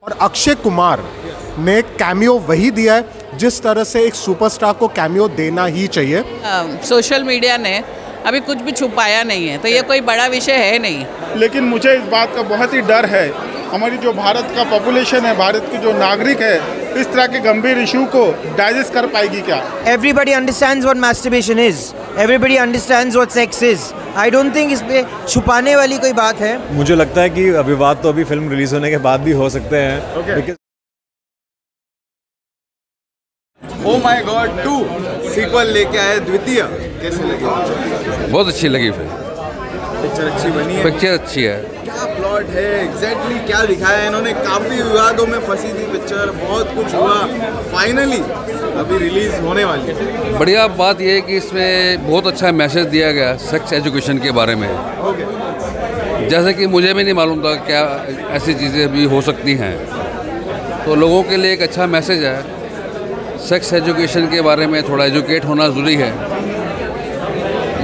और अक्षय कुमार ने कैमियो वही दिया है जिस तरह से एक सुपरस्टार को कैमियो देना ही चाहिए। सोशल मीडिया ने अभी कुछ भी छुपाया नहीं है, तो ये कोई बड़ा विषय है नहीं। लेकिन मुझे इस बात का बहुत ही डर है, हमारी जो भारत का पॉपुलेशन है, भारत के जो नागरिक है, इस तरह के गंभीर इशू को डाइजेस्ट कर पाएगी क्या? Everybody understands what masturbation is. Everybody understands what sex is. I don't think इसमें छुपाने वाली कोई बात है। मुझे लगता है कि विवाद तो अभी फिल्म रिलीज होने के बाद भी हो सकते हैं। Okay. Oh My God 2 sequel लेके आए द्वितीय, कैसे लगी? बहुत अच्छी लगी फिल्म। पिक्चर अच्छी बनी है? पिक्चर अच्छी है। क्या प्लॉट है एग्जैक्टली, क्या दिखाया है इन्होंने? काफ़ी विवादों में फंसी थी पिक्चर, बहुत कुछ हुआ, फाइनली अभी रिलीज होने वाली है। बढ़िया बात यह है कि इसमें बहुत अच्छा मैसेज दिया गया सेक्स एजुकेशन के बारे में। जैसे कि मुझे भी नहीं मालूम था क्या ऐसी चीज़ें भी हो सकती हैं, तो लोगों के लिए एक अच्छा मैसेज है। सेक्स एजुकेशन के बारे में थोड़ा एजुकेट होना ज़रूरी है,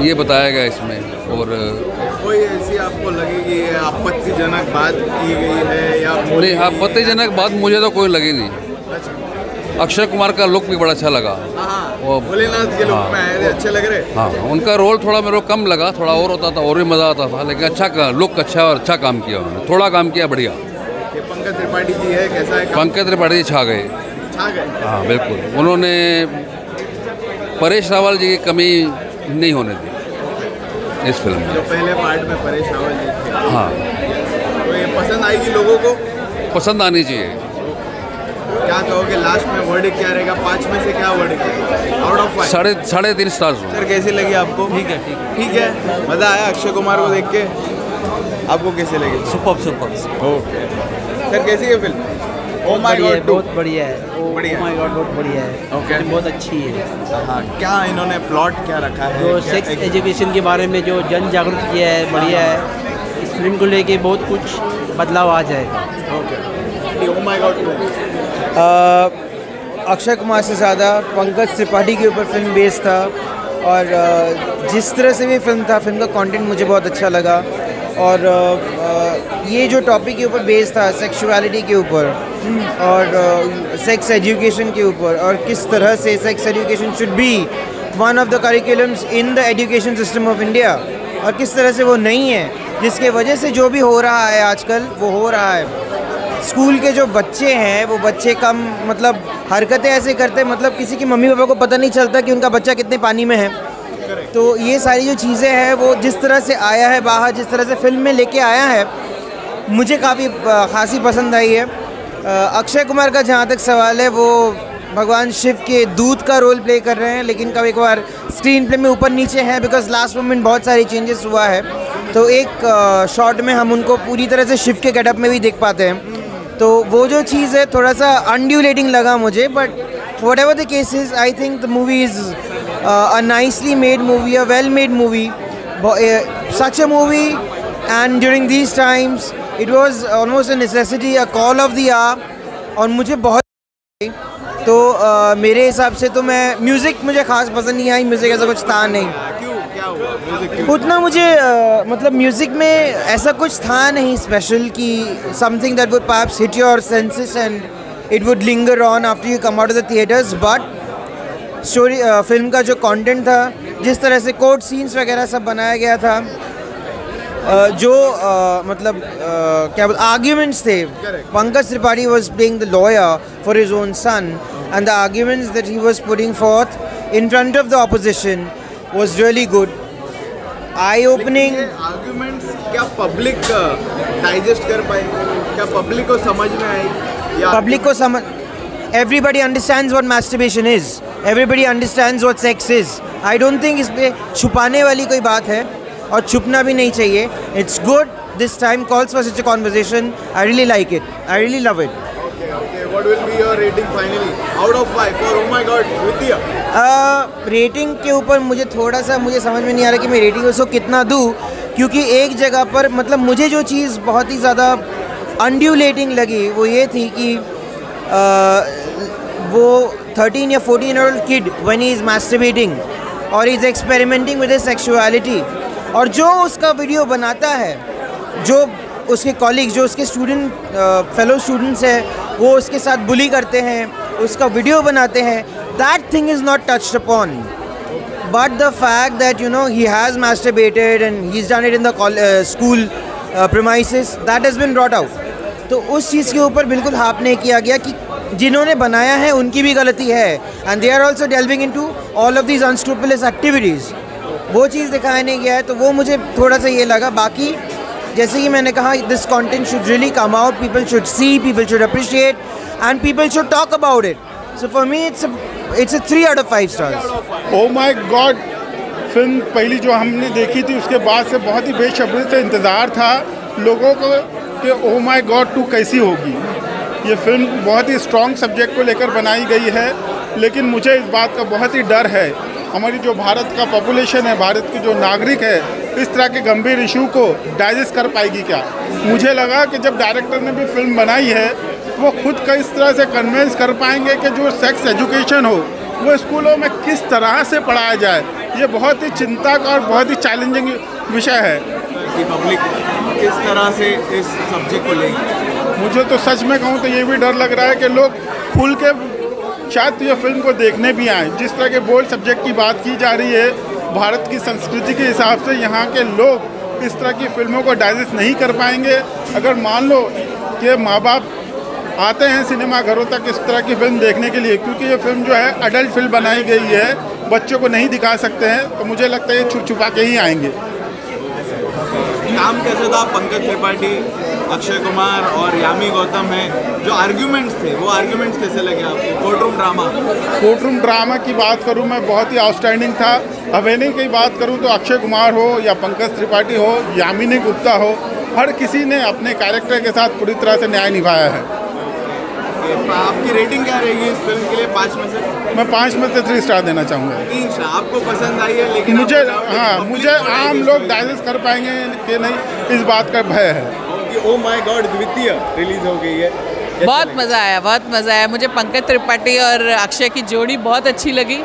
ये बताया गया इसमें। और कोई ऐसी आपको लगेगी आपत्तिजनक बात की गई है या? नहीं, आपत्तिजनक बात मुझे तो कोई लगी नहीं। अक्षय कुमार का लुक भी बड़ा अच्छा लगा। वो भोलेनाथ के लुक में आए थे, अच्छे लग रहे। हाँ, उनका रोल थोड़ा मेरे को कम लगा, थोड़ा और होता था और भी मज़ा आता था, लेकिन अच्छा लुक अच्छा और अच्छा काम किया उन्होंने, थोड़ा काम किया बढ़िया। पंकज त्रिपाठी जी है, कैसा है? पंकज त्रिपाठी जी छा गए। हाँ बिल्कुल, उन्होंने परेश रावल जी की कमी नहीं होने दी इस फिल्म में। जो पहले पार्ट में परेश रावल जी थे। हाँ, तो ये पसंद आएगी लोगों को? पसंद आनी चाहिए। क्या कहोगे लास्ट में वर्डिक्ट क्या रहेगा? 5 में से क्या वर्डिक्ट है आउट ऑफ 5? 3.5 स्टार्स। सर कैसी लगी आपको? ठीक है, ठीक है, मज़ा आया अक्षय कुमार को देख के? आपको कैसे लगी? सुपर। ओके सर, कैसी है फिल्म? ओ माय गॉड, बहुत बढ़िया है। बढ़िया। Oh my God, बहुत बढ़िया है। Okay. बहुत अच्छी है। हाँ, क्या इन्होंने प्लॉट क्या रखा है? जो सेक्स एजुकेशन के बारे में जो जन जागरूक किया है, बढ़िया है। इस फिल्म को लेके बहुत कुछ बदलाव आ जाएगा। Okay. O My God, Akshay Kumar से ज़्यादा पंकज त्रिपाठी के ऊपर फिल्म बेस्ड था, और जिस तरह से भी फिल्म था, फिल्म का कंटेंट मुझे बहुत अच्छा लगा। और ये जो टॉपिक के ऊपर बेस्ड था, सेक्सुअलिटी के ऊपर और सेक्स एजुकेशन के ऊपर, और किस तरह से sex education should be one of the curriculums in the education system of India, और किस तरह से वो नहीं है, जिसके वजह से जो भी हो रहा है आजकल वो हो रहा है। स्कूल के जो बच्चे हैं वो बच्चे कम मतलब हरकतें ऐसे करते हैं, मतलब किसी की मम्मी पापा को पता नहीं चलता कि उनका बच्चा कितने पानी में है। तो ये सारी जो चीज़ें हैं वो जिस तरह से आया है बाहर, जिस तरह से फिल्म में लेके आया है, मुझे काफ़ी खासी पसंद आई है। अक्षय कुमार का जहाँ तक सवाल है, वो भगवान शिव के दूत का रोल प्ले कर रहे हैं, लेकिन कभी कभार स्क्रीन प्ले में ऊपर नीचे है, बिकॉज लास्ट मोमेंट बहुत सारी चेंजेस हुआ है। तो एक शॉट में हम उनको पूरी तरह से शिव के गेटअप में भी देख पाते हैं, तो वो जो चीज़ है थोड़ा सा अनड्यूलेटिंग लगा मुझे। But whatever the case is, I think the movie is a nicely made movie, a well made movie, such a movie, and during these times it was almost a necessity, a call of the hour, और मुझे बहुत तो मेरे हिसाब से तो मैं music मुझे ख़ास पसंद नहीं आई, म्यूज़िक ऐसा कुछ था नहीं। क्यों, क्या हुआ म्यूजिक क्यों? उतना मुझे मतलब म्यूज़िक में ऐसा कुछ था नहीं स्पेशल कि something that would perhaps hit your senses and it would linger on after you come out of the theaters, but story film का जो कंटेंट था, जिस तरह से कोर्ट सीन्स वगैरह सब बनाया गया था, जो मतलब क्या बोल आर्ग्यूमेंट्स थे। Pankaj Tripathi was playing the lawyer for his own son, and the arguments that he was putting forth in front of the opposition was really good, I opening. Arguments क्या पब्लिक डाइजेस्ट कर पाएगी? क्या पब्लिक को समझ में आएगी? Public को समझ Everybody understands what masturbation is. Everybody understands what sex is. I don't think इसमें छुपाने वाली कोई बात है, और छुपना भी नहीं चाहिए। It's good. This time calls for such a conversation. I really like it. I really love it. Okay. What will be your rating finally? Out of 5 for Oh my God, द्वितीय? रेटिंग के ऊपर मुझे थोड़ा सा समझ में नहीं आ रहा कि मैं रेटिंग उसको कितना दूँ, क्योंकि एक जगह पर मतलब मुझे जो चीज़ बहुत ही ज़्यादा अनड्यूलेटिंग लगी वो ये थी कि वो 13 या 14-year-old kid when he is masturbating और he is experimenting with his sexuality, और जो उसका वीडियो बनाता है, जो उसके कॉलीग जो उसके फेलो स्टूडेंट्स हैं वो उसके साथ बुली करते हैं, उसका वीडियो बनाते हैं, that thing is not touched upon. But the fact that he has masturbated and he is done it in the school premises, that has been brought out. तो उस चीज़ के ऊपर बिल्कुल हाफ नहीं किया गया कि जिन्होंने बनाया है उनकी भी गलती है, and they are also delving into all of these unscrupulous activities. वो चीज़ दिखाया नहीं गया है, तो वो मुझे थोड़ा सा ये लगा. बाकी जैसे कि मैंने कहा, this content should really come out, people should see, people should appreciate and people should talk about it. So for me it's a 3 out of 5 stars. O My God, film पहली जो हमने देखी थी उसके बाद से बहुत ही बेसब्री से इंतज़ार था लोगों को कि ओ माय गॉड 2 कैसी होगी. ये फिल्म बहुत ही स्ट्रॉन्ग सब्जेक्ट को लेकर बनाई गई है, लेकिन मुझे इस बात का बहुत ही डर है, हमारी जो भारत का पॉपुलेशन है, भारत के जो नागरिक है, इस तरह के गंभीर इशू को डाइजेस्ट कर पाएगी क्या. मुझे लगा कि जब डायरेक्टर ने भी फिल्म बनाई है वो खुद का इस तरह से कन्विंस कर पाएंगे कि जो सेक्स एजुकेशन हो वो स्कूलों में किस तरह से पढ़ाया जाए. ये बहुत ही चिंता का और बहुत ही चैलेंजिंग विषय है कि पब्लिक किस तरह से इस सब्जेक्ट को लेगी. मुझे तो सच में कहूँ तो ये भी डर लग रहा है कि लोग खुल के शायद ये फिल्म को देखने भी आएँ. जिस तरह के बोल्ड सब्जेक्ट की बात की जा रही है, भारत की संस्कृति के हिसाब से यहाँ के लोग इस तरह की फिल्मों को डाइजेस्ट नहीं कर पाएंगे. अगर मान लो कि माँ बाप आते हैं सिनेमा घरों तक इस तरह की फिल्म देखने के लिए, क्योंकि ये फिल्म जो है अडल्ट फिल्म बनाई गई है, बच्चों को नहीं दिखा सकते हैं, तो मुझे लगता है ये छुप छुपा के ही आएंगे. काम कैसे था? पंकज त्रिपाठी, अक्षय कुमार और यामी गौतम हैं, जो आर्ग्यूमेंट्स थे वो आर्ग्यूमेंट्स कैसे लगे आपको? कोर्टरूम ड्रामा की बात करूं मैं, बहुत ही आउटस्टैंडिंग था. अभिनय की बात करूं तो अक्षय कुमार हो या पंकज त्रिपाठी हो, यामिनी गुप्ता हो, हर किसी ने अपने कैरेक्टर के साथ पूरी तरह से न्याय निभाया है. आपकी रेटिंग क्या रहेगी इस फिल्म के लिए 5 में से? मैं 5 में से 3 स्टार देना चाहूँगा. 3 स्टार. आपको पसंद आई है, लेकिन मुझे आम लोग डाइजेस्ट कर पाएंगे कि नहीं, इस बात का भय है. ओ माय गॉड द्वितीय रिलीज हो गई है. बहुत मज़ा आया, बहुत मज़ा आया. मुझे पंकज त्रिपाठी और अक्षय की जोड़ी बहुत अच्छी लगी.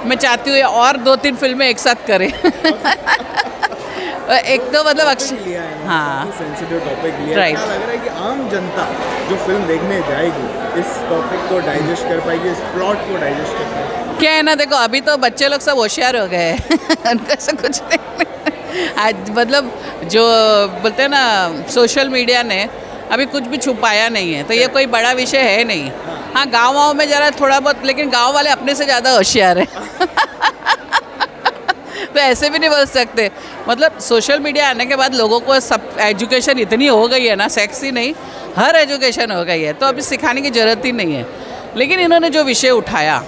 मैं चाहती हूँ और 2-3 फिल्में एक साथ करें. एक तो मतलब अक्षय, हाँ, सेंसिटिव टॉपिक लिया. राइट. क्या लग रहा है कि आम जनता जो फिल्म देखने जाएगी इस टॉपिक को डाइजेस्ट कर पाएगी, इस प्लॉट को डाइजेस्ट कर पाएगी? क्या है ना, देखो अभी तो बच्चे लोग सब होशियार हो गए हैं. उनको ऐसा कुछ नहीं. आज मतलब जो बोलते हैं ना, सोशल मीडिया ने अभी कुछ भी छुपाया नहीं है, तो ये कोई बड़ा विषय है नहीं. हाँ, गाँव में ज़रा थोड़ा बहुत, लेकिन गाँव वाले अपने से ज़्यादा होशियार हैं. तो ऐसे भी नहीं बोल सकते. मतलब सोशल मीडिया आने के बाद लोगों को सब एजुकेशन इतनी हो गई है ना, सेक्स ही नहीं, हर एजुकेशन हो गई है, तो अभी सिखाने की ज़रूरत ही नहीं है. लेकिन इन्होंने जो विषय उठाया,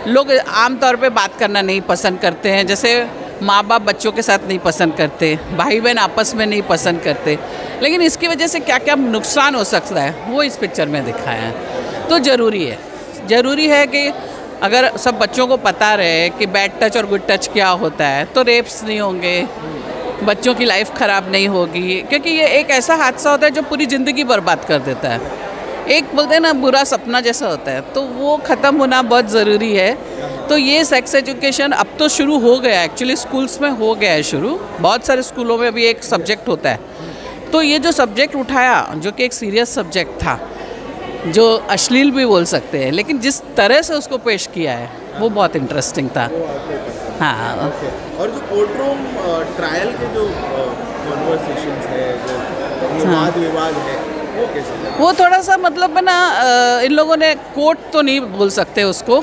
लोग आमतौर पे बात करना नहीं पसंद करते हैं. जैसे माँ बाप बच्चों के साथ नहीं पसंद करते, भाई बहन आपस में नहीं पसंद करते, लेकिन इसकी वजह से क्या क्या नुकसान हो सकता है वो इस पिक्चर में दिखाया है. तो ज़रूरी है कि अगर सब बच्चों को पता रहे कि बैड टच और गुड टच क्या होता है, तो रेप्स नहीं होंगे, बच्चों की लाइफ ख़राब नहीं होगी. क्योंकि ये एक ऐसा हादसा होता है जो पूरी ज़िंदगी बर्बाद कर देता है. एक बोलते हैं ना, बुरा सपना जैसा होता है, तो वो ख़त्म होना बहुत ज़रूरी है. तो ये सेक्स एजुकेशन अब तो शुरू हो गया, एक्चुअली स्कूल्स में हो गया है शुरू. बहुत सारे स्कूलों में अभी एक सब्जेक्ट होता है. तो ये जो सब्जेक्ट उठाया, जो कि एक सीरियस सब्जेक्ट था, जो अश्लील भी बोल सकते हैं, लेकिन जिस तरह से उसको पेश किया है वो बहुत इंटरेस्टिंग था. हाँ. और जो कोर्टरूम ट्रायल के जो कॉन्वर्सेशंस है, जो वाद विवाद है, वो कैसे? वो थोड़ा सा मतलब है ना, इन लोगों ने कोर्ट तो नहीं बोल सकते उसको,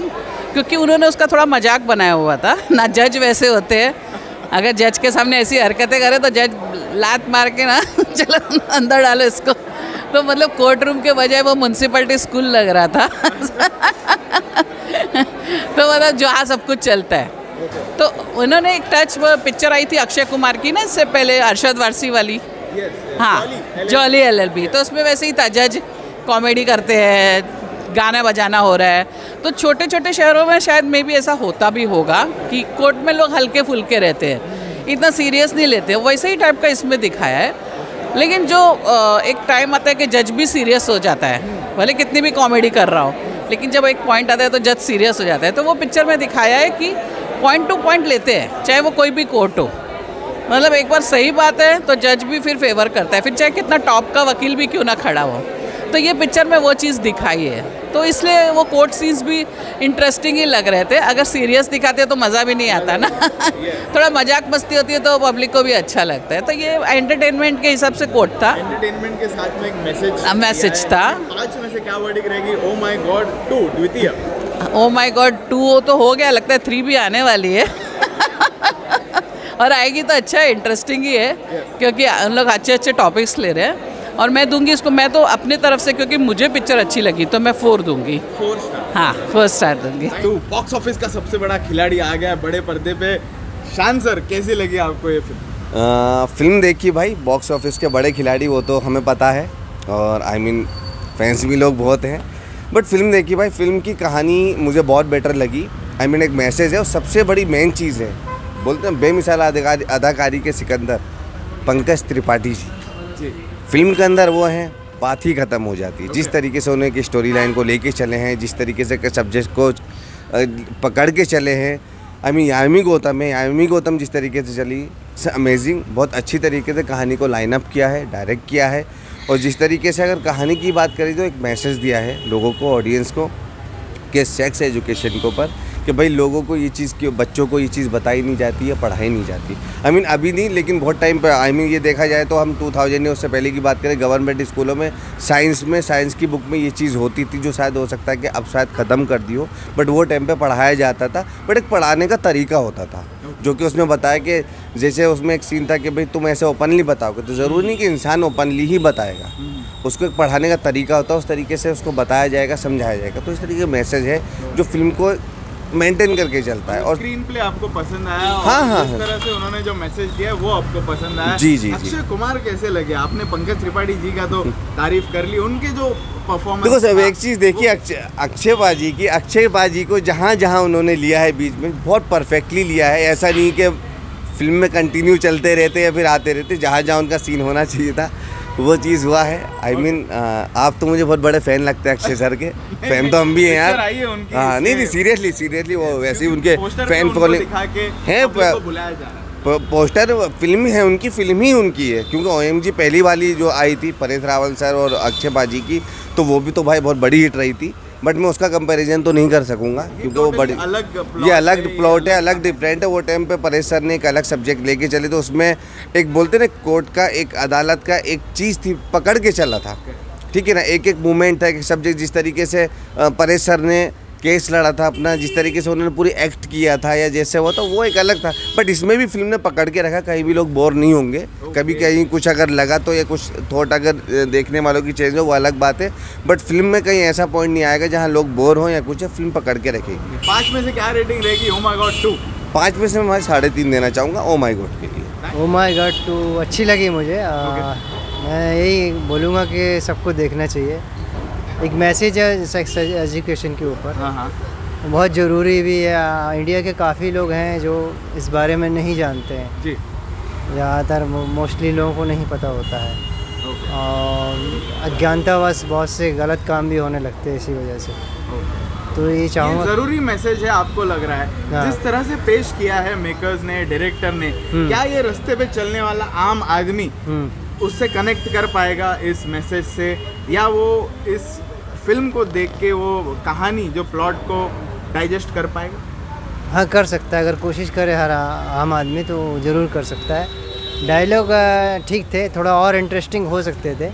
क्योंकि उन्होंने उसका थोड़ा मजाक बनाया हुआ था ना. जज वैसे होते हैं, अगर जज के सामने ऐसी हरकतें करे तो जज लात मार के ना चलो अंदर डालो इसको. तो मतलब कोर्ट रूम के बजाय वो म्यूनसिपलिटी स्कूल लग रहा था. तो मतलब जहाँ सब कुछ चलता है. तो उन्होंने एक टच, वो पिक्चर आई थी अक्षय कुमार की ना, इससे पहले अरशद वारसी वाली, हाँ, जॉली LLB. तो उसमें वैसे ही था, जज कॉमेडी करते हैं, गाना बजाना हो रहा है. तो छोटे छोटे शहरों में शायद मे भी ऐसा होता भी होगा कि कोर्ट में लोग हल्के फुल्के रहते हैं, इतना सीरियस नहीं लेते. वैसे ही टाइप का इसमें दिखाया है. लेकिन जो एक टाइम आता है कि जज भी सीरियस हो जाता है, भले कितनी भी कॉमेडी कर रहा हो, लेकिन जब एक पॉइंट आता है तो जज सीरियस हो जाता है. तो वो पिक्चर में दिखाया है कि पॉइंट टू पॉइंट लेते हैं, चाहे वो कोई भी कोर्ट हो. मतलब एक बार सही बात है तो जज भी फिर फेवर करता है, फिर चाहे कितना टॉप का वकील भी क्यों ना खड़ा हो। तो ये पिक्चर में वो चीज़ दिखाई है, तो इसलिए वो कोर्ट सीन्स भी इंटरेस्टिंग ही लग रहे थे। अगर सीरियस दिखाते तो मज़ा भी नहीं आता ना थोड़ा मजाक मस्ती होती है तो पब्लिक को भी अच्छा लगता है। तो ये एंटरटेनमेंट के हिसाब से कोर्ट था, एंटरटेनमेंट के साथ में एक मैसेज था। 5 में से क्या वर्डिंग रहेगी? ओ माय गॉड 2 द्वितीय। ओ माय गॉड 2 तो हो गया, लगता है 3 भी आने वाली है और आएगी तो अच्छा है, इंटरेस्टिंग ही है क्योंकि उन लोग अच्छे अच्छे टॉपिक्स ले रहे हैं। और मैं दूंगी इसको, मैं तो अपनी तरफ से, क्योंकि मुझे पिक्चर अच्छी लगी तो मैं 4 दूंगी। 4 स्टार। हाँ 4 स्टार दूंगी। तो बॉक्स ऑफिस का सबसे बड़ा खिलाड़ी आ गया बड़े पर्दे पे। शान सर, कैसी लगी आपको ये फिल्म? फिल्म देखी भाई, बॉक्स ऑफिस के बड़े खिलाड़ी वो तो हमें पता है, और आई मीन फैंस भी लोग बहुत हैं, बट फिल्म देखी भाई। फिल्म की कहानी मुझे बहुत बेटर लगी। आई मीन एक मैसेज है, और सबसे बड़ी मेन चीज़ है, बोलते हैं बेमिसाल अदाकारी के सिकंदर पंकज त्रिपाठी जी। फिल्म के अंदर वो हैं, बात ही ख़त्म हो जाती है। जिस तरीके से उन्हें स्टोरी लाइन को लेके चले हैं, जिस तरीके से सब्जेक्ट को पकड़ के चले हैं, आई मीन यामी गौतम जिस तरीके से चली, अमेजिंग। बहुत अच्छी तरीके से कहानी को लाइन अप किया है, डायरेक्ट किया है, और जिस तरीके से अगर कहानी की बात करें तो एक मैसेज दिया है लोगों को, ऑडियंस को, कि सेक्स एजुकेशन के ऊपर, कि भाई लोगों को ये चीज़ की, बच्चों को ये चीज़ बताई नहीं जाती है, पढ़ाई नहीं जाती। आई मीन अभी नहीं, लेकिन बहुत टाइम पर, आई मीन ये देखा जाए तो हम 2000 या उससे पहले की बात करें, गवर्नमेंट स्कूलों में साइंस की बुक में ये चीज़ होती थी, जो शायद हो सकता है कि अब शायद ख़त्म कर दी हो, बट वो टाइम पे पढ़ाया जाता था। बट एक पढ़ाने का तरीका होता था, जो कि उसमें बताया कि जैसे उसमें एक सीन था कि भाई तुम ऐसे ओपनली बताओगे, तो ज़रूरी नहीं कि इंसान ओपनली ही बताएगा, उसको एक पढ़ाने का तरीका होता है, उस तरीके से उसको बताया जाएगा, समझाया जाएगा। तो इस तरीके का मैसेज है जो फिल्म को मेंटेन करके चलता है। और स्क्रीन प्ले आपको पसंद आया? हाँ, जिस तरह से उन्होंने जो मैसेज दिया वो आपको पसंद आया? जी। अक्षय कुमार कैसे लगे? आपने पंकज त्रिपाठी जी का तो तारीफ कर ली, उनके जो परफॉर्मेंस। देखो सब एक चीज़ देखिए, अक्षय बाजी को जहाँ उन्होंने लिया है बीच में, बहुत परफेक्टली लिया है। ऐसा नहीं कि फिल्म में कंटिन्यू चलते रहते या फिर आते रहते, जहाँ उनका सीन होना चाहिए था वो चीज़ हुआ है। आई मीन आप तो मुझे बहुत बड़े फ़ैन लगते हैं अक्षय सर के। फ़ैन तो हम भी हैं यार। हाँ नहीं सीरियसली वो वैसे ही उनके फ़ैन फॉलोइंग हैं। पोस्टर फिल्म है उनकी, फिल्म ही उनकी है, क्योंकि OMG पहली वाली जो आई थी परेश रावल सर और अक्षय बाजी की, तो वो भी तो भाई बहुत बड़ी हिट रही थी। बट मैं उसका कंपैरिजन तो नहीं कर सकूंगा, क्योंकि वो बड़ी ये अलग प्लॉट है, अलग डिफरेंट है। वो टाइम पे परेश सर ने एक अलग सब्जेक्ट लेके चले, तो उसमें एक बोलते ना कोर्ट का, एक अदालत का एक चीज़ थी, पकड़ के चला था, ठीक है ना। एक मूवमेंट था, एक सब्जेक्ट, जिस तरीके से परेश सर ने केस लड़ा था अपना, जिस तरीके से उन्होंने पूरी एक्ट किया था या जैसे हुआ था, वो एक अलग था। बट इसमें भी फिल्म ने पकड़ के रखा, कहीं भी लोग बोर नहीं होंगे। कभी कहीं कुछ अगर लगा तो, या कुछ थॉट अगर देखने वालों की चेंज हो, वो अलग बात है। बट फिल्म में कहीं ऐसा पॉइंट नहीं आएगा जहाँ लोग बोर हों या कुछ है, फिल्म पकड़ के रखेगी। 5 में से क्या रेटिंग रहेगी ओ माय गॉड 2? 5 में से मैं 3.5 देना चाहूँगा ओ माय गॉड के लिए। ओ माय गॉड 2 अच्छी लगी मुझे। मैं यही बोलूँगा कि सबको देखना चाहिए। एक मैसेज है सेक्स एजुकेशन के ऊपर, बहुत ज़रूरी भी है। इंडिया के काफ़ी लोग हैं जो इस बारे में नहीं जानते हैं जी। ज़्यादातर मोस्टली लोगों को नहीं पता होता है, और अज्ञानतावश बहुत से गलत काम भी होने लगते हैं इसी वजह से। तो ये चाहूँगा, ज़रूरी मैसेज है आपको लग रहा है जिस तरह से पेश किया है मेकर्स ने, डायरेक्टर ने। क्या ये रास्ते पे चलने वाला आम आदमी उससे कनेक्ट कर पाएगा इस मैसेज से, या वो इस फिल्म को देख के वो कहानी, जो प्लॉट को डाइजेस्ट कर पाएगा? हाँ कर सकता है, अगर कोशिश करे हर आम आदमी तो ज़रूर कर सकता है। डायलॉग ठीक थे, थोड़ा और इंटरेस्टिंग हो सकते थे।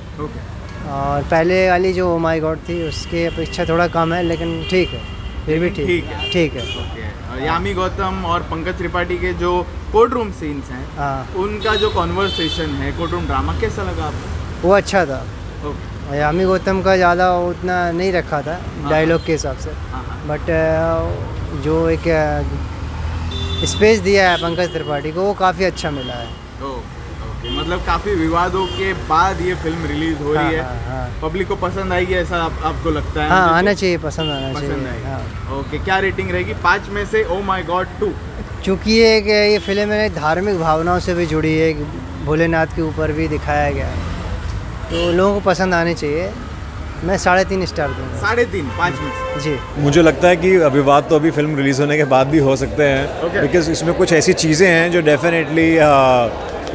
और पहले वाली जो ओ माय गॉड थी उसकी अपेक्षा थोड़ा कम है, लेकिन ठीक है, फिर भी ठीक है। यामी गौतम और पंकज त्रिपाठी के जो कोर्ट रूम सीन्स हैं, उनका जो कॉन्वर्सेशन है, कोर्ट रूम ड्रामा, कैसा लगा आपको? वो अच्छा था। यामी गौतम का ज़्यादा उतना नहीं रखा था डायलॉग के हिसाब से, बट जो एक स्पेस दिया है पंकज त्रिपाठी को, वो काफ़ी अच्छा मिला है। मतलब काफ़ी विवादों के बाद ये फिल्म रिलीज हो रही है। पब्लिक को पसंद आएगी ऐसा आपको लगता है? हाँ आना चाहिए, पसंद आना चाहिए। ओके, क्या रेटिंग रहेगी 5 में से ओ माय गॉड 2? चूँकि ये फिल्म है धार्मिक भावनाओं से भी जुड़ी है, भोलेनाथ के ऊपर भी दिखाया गया है, तो लोगों को पसंद आनी चाहिए। मैं 3.5 स्टार दूँगा। 3.5 5 में से? जी। मुझे लगता है कि विवाद तो अभी फिल्म रिलीज़ होने के बाद भी हो सकते हैं, बिकॉज इसमें कुछ ऐसी चीज़ें हैं जो definitely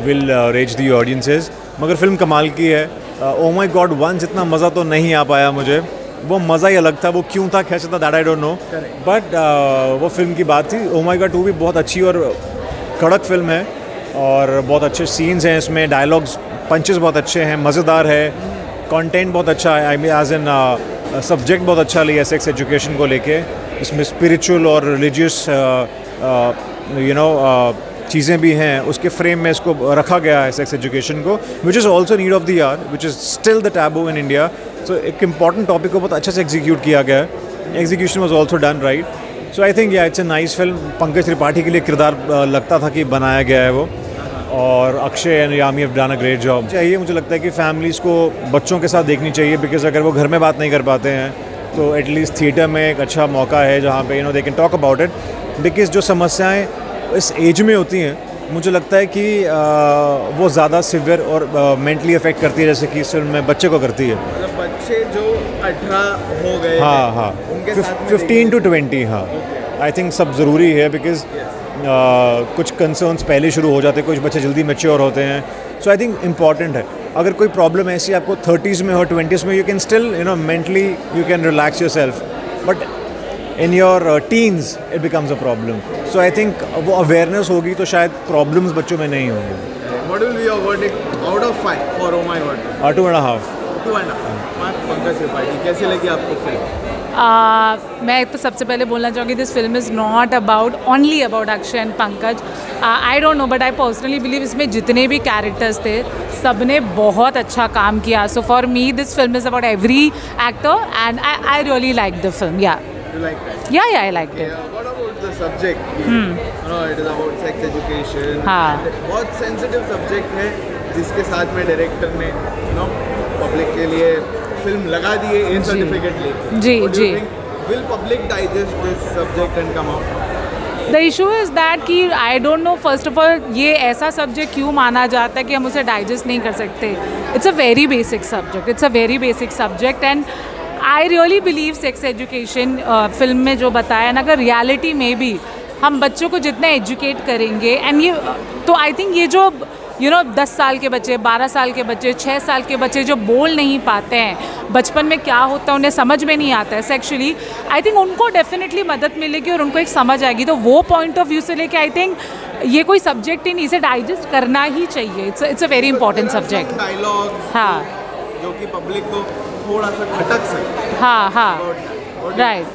will reach the audiences, मगर फिल्म कमाल की है। ओ माई गॉड 1 जितना मज़ा तो नहीं आ पाया मुझे, वो मज़ा ही अलग था, वो क्यों था कैसे था that I don't know, but वो फिल्म की बात थी। ओ माई गॉड 2 भी बहुत अच्छी और कड़क फिल्म है और बहुत अच्छे सीन्स हैं इसमें, डायलॉग्स पंचेस बहुत अच्छे हैं, मज़ेदार है, कंटेंट बहुत अच्छा है, I mean as an subject बहुत अच्छा लिया सेक्स एजुकेशन को लेके। इसमें स्पिरिचुअल और रिलीजियस चीज़ें भी हैं, उसके फ्रेम में इसको रखा गया है सेक्स एजुकेशन को, which is also need of the hour, which is still the taboo in India. So एक इम्पॉर्टेंट टॉपिक को बहुत अच्छे से एग्जीक्यूट किया गया है, execution was also done right. So I think it's a nice film. Pankaj Tripathi के लिए किरदार लगता था कि बनाया गया है वो, और Akshay and Yami have done a great job. चाहिए मुझे लगता है कि फैमिलीज़ को बच्चों के साथ देखनी चाहिए, बिकॉज अगर वो घर में बात नहीं कर पाते हैं तो एटलीस्ट थिएटर में एक अच्छा मौका है जहाँ पे they can talk about it, because जो समस्याएं इस एज में होती हैं मुझे लगता है कि वो ज़्यादा सिवियर और मेंटली अफेक्ट करती है, जैसे कि इस फिल्म में बच्चे को करती है। मतलब बच्चे जो 18 हो गए, हाँ, उनके साथ 15 to 20, हाँ आई थिंक सब ज़रूरी है, बिकॉज कुछ कंसर्न्स पहले शुरू हो जाते हैं, कुछ बच्चे जल्दी मैच्योर होते हैं। सो आई थिंक इम्पॉर्टेंट है। अगर कोई प्रॉब्लम ऐसी आपको 30s में हो 20s में, you can still mentally you can relax your self, but in your teens it becomes a problem. So I think वो अवेयरनेस होगी तो शायद प्रॉब्लम्स बच्चों में नहीं होंगे। What will be your verdict out of 5 for Oh My God? 2.5. 2.5. Pankaj Tripathi, कैसी लगी आपको फिल्म? मैं तो सबसे पहले बोलना चाहूँगी this film is not about only about Akshay and Pankaj. I don't know but I personally believe इसमें जितने भी कैरेक्टर्स थे सब ने बहुत अच्छा काम किया। So for me this film is about every actor and I really like the film. या You like that? Yeah, I liked it. What about the subject? It is about sex education. हाँ. And बहुत sensitive subject है जिसके साथ में director ने public के लिए फिल्म लगा दी है A सर्टिफिकेट लेके। जी जी। Will public digest this subject and come out? The issue is that कि I don't know first of all ये ऐसा सब्जेक्ट क्यों माना जाता है कि हम उसे डाइजेस्ट नहीं कर सकते। It's a very basic subject. It's a very basic subject and I really believe sex education film में जो बताया ना, अगर रियलिटी में भी हम बच्चों को जितना एजुकेट करेंगे एंड ये तो आई थिंक ये जो 10 साल के बच्चे, 12 साल के बच्चे, 6 साल के बच्चे जो बोल नहीं पाते हैं, बचपन में क्या होता है उन्हें समझ में नहीं आता है सेक्सुअली, आई थिंक उनको डेफिनेटली मदद मिलेगी और उनको एक समझ आएगी। तो वो पॉइंट ऑफ व्यू से लेके आई थिंक ये कोई सब्जेक्ट ही नहीं, इसे डाइजेस्ट करना ही चाहिए। It's a very important subject. हाँ, जो कि पब्लिक को थोड़ा सा खटक सकता है। हाँ, right.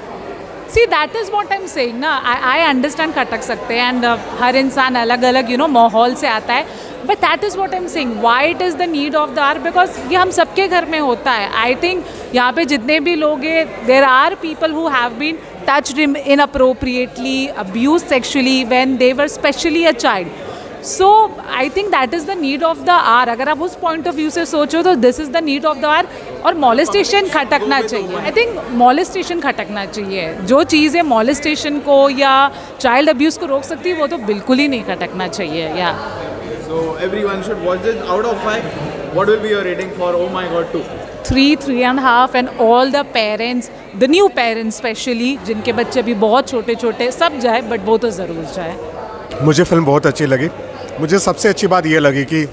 See that is what I am saying ना, आई अंडरस्टैंड खटक सकते हैं एंड हर इंसान अलग अलग माहौल से आता है, but that is what I am saying why it is the need of the hour, because ये हम सबके घर में होता है। आई थिंक यहाँ पे जितने भी लोग हैं there are people who have been touched inappropriately, abused sexually when they were especially a child. So I think that is the need of the hour. अगर आप उस पॉइंट ऑफ व्यू से सोचो तो this is the need of the hour. और molestation खटकना चाहिए, I think molestation खटकना चाहिए। जो चीज़ें मॉलेस्टेशन को या चाइल्ड अब्यूज़ को रोक सकती है वो तो बिल्कुल ही नहीं खटकना चाहिए। या So everyone should watch this. Out of 5, what will be your rating for Oh My God 2? 3.5 and all the parents, the new parents specially, जिनके बच्चे भी बहुत छोटे छोटे, सब जाए बट वो तो ज़रूर जाए। मुझे फिल्म बहुत अच्छी लगी। मुझे सबसे अच्छी बात ये लगी कि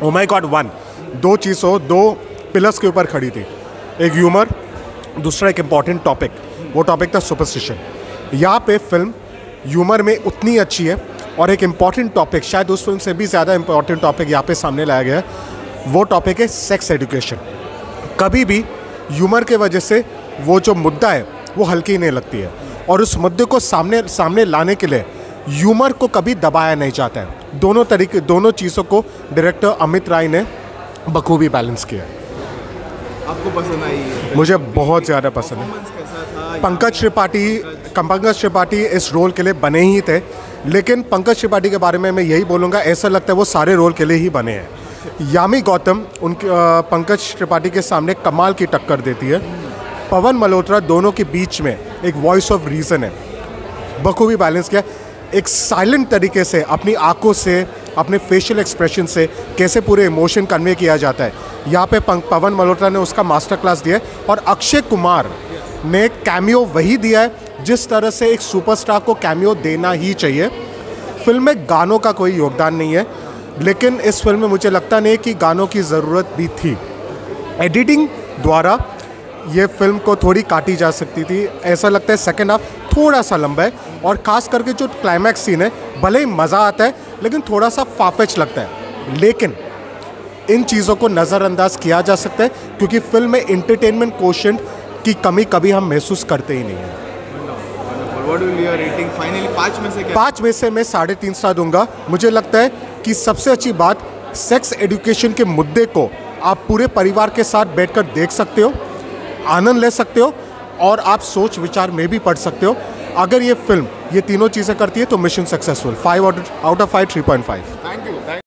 ओ माई गॉड 1 दो चीज़ों, 2 पिलर्स के ऊपर खड़ी थी। एक ह्यूमर, दूसरा एक इम्पॉर्टेंट टॉपिक, वो टॉपिक था सुपरस्टिशन। यहाँ पे फिल्म ह्यूमर में उतनी अच्छी है और एक इम्पॉर्टेंट टॉपिक, शायद उस फिल्म से भी ज़्यादा इम्पॉर्टेंट टॉपिक यहाँ पे सामने लाया गया है। वो टॉपिक है सेक्स एजुकेशन। कभी भी ह्यूमर के वजह से वो जो मुद्दा है वो हल्की नहीं लगती है, और उस मुद्दे को सामने लाने के लिए ह्यूमर को कभी दबाया नहीं जाता है। दोनों चीज़ों को डायरेक्टर अमित राय ने बखूबी बैलेंस किया। आपको पसंद आई है? मुझे बहुत ज़्यादा पसंद है। पंकज त्रिपाठी इस रोल के लिए बने ही थे, लेकिन पंकज त्रिपाठी के बारे में मैं यही बोलूँगा, ऐसा लगता है वो सारे रोल के लिए ही बने हैं। यामी गौतम उनके पंकज त्रिपाठी के सामने कमाल की टक्कर देती है। पवन मल्होत्रा दोनों के बीच में एक वॉइस ऑफ रीज़न है, बखूबी बैलेंस किया। एक साइलेंट तरीके से अपनी आंखों से अपने फेशियल एक्सप्रेशन से कैसे पूरे इमोशन कन्वे किया जाता है, यहाँ पे पवन मल्होत्रा ने उसका मास्टर क्लास दिया है। और अक्षय कुमार ने कैमियो वही दिया है जिस तरह से एक सुपरस्टार को कैमियो देना ही चाहिए। फिल्म में गानों का कोई योगदान नहीं है, लेकिन इस फिल्म में मुझे लगता नहीं कि गानों की ज़रूरत भी थी। एडिटिंग द्वारा ये फिल्म को थोड़ी काटी जा सकती थी। ऐसा लगता है सेकंड हाफ थोड़ा सा लंबा है, और ख़ास करके जो क्लाइमैक्स सीन है भले ही मज़ा आता है लेकिन थोड़ा सा फाफेच लगता है। लेकिन इन चीज़ों को नज़रअंदाज किया जा सकता है क्योंकि फिल्म में इंटरटेनमेंट कोशेंट की कमी कभी हम महसूस करते ही नहीं हैं। What will be your rating finally? 5 में से क्या? 5 में से मैं 3.5 स्टार दूंगा। मुझे लगता है कि सबसे अच्छी बात सेक्स एजुकेशन के मुद्दे को आप पूरे परिवार के साथ बैठकर देख सकते हो, आनंद ले सकते हो और आप सोच विचार में भी पढ़ सकते हो। अगर ये फिल्म ये तीनों चीज़ें करती है तो मिशन सक्सेसफुल। 5 out of 5 3.5।